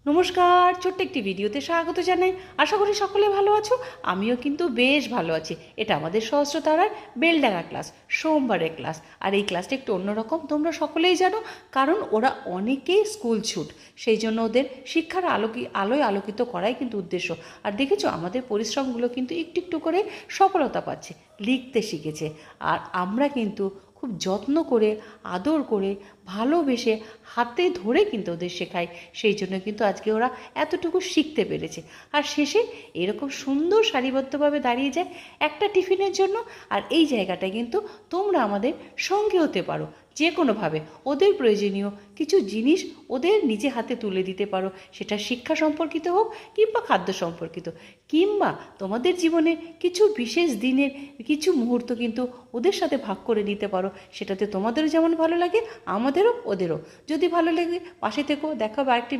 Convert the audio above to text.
নমস্কার, ছোট্ট একটি ভিডিওতে স্বাগত জানাই। আশা করি সকলে ভালো আছো। আমিও কিন্তু বেশ ভালো আছি। এটা আমাদের সহস্রতারার বেলডাঙা ক্লাস, সোমবারের ক্লাস। আর এই ক্লাসটা একটু অন্যরকম, তোমরা সকলেই জানো, কারণ ওরা অনেকেই স্কুল ছুট, সেই জন্য ওদের শিক্ষার আলোয় আলোকিত করাই কিন্তু উদ্দেশ্য। আর দেখেছো আমাদের পরিশ্রমগুলো কিন্তু একটু একটু করে সফলতা পাচ্ছে, লিখতে শিখেছে। আর আমরা কিন্তু খুব যত্ন করে, আদর করে, ভালোবেসে, হাতে ধরে কিন্তু ওদের শেখাই। সেই জন্য কিন্তু আজকে ওরা এতটুকু শিখতে পেরেছে। আর শেষে এরকম সুন্দর সারিবদ্ধভাবে দাঁড়িয়ে যায় একটা টিফিনের জন্য। আর এই জায়গাটায় কিন্তু তোমরা আমাদের সঙ্গে হতে পারো, যে কোনোভাবে ওদের প্রয়োজনীয় কিছু জিনিস ওদের নিজে হাতে তুলে দিতে পারো। সেটা শিক্ষা সম্পর্কিত হোক কিংবা খাদ্য সম্পর্কিত, কিংবা তোমাদের জীবনে কিছু বিশেষ দিনের কিছু মুহূর্ত কিন্তু ওদের সাথে ভাগ করে নিতে পারো। সেটাতে তোমাদেরও যেমন ভালো লাগে, আমাদেরও ওদেরও। যদি ভালো লাগে পাশে থেকো, দেখা হবে আরেকটি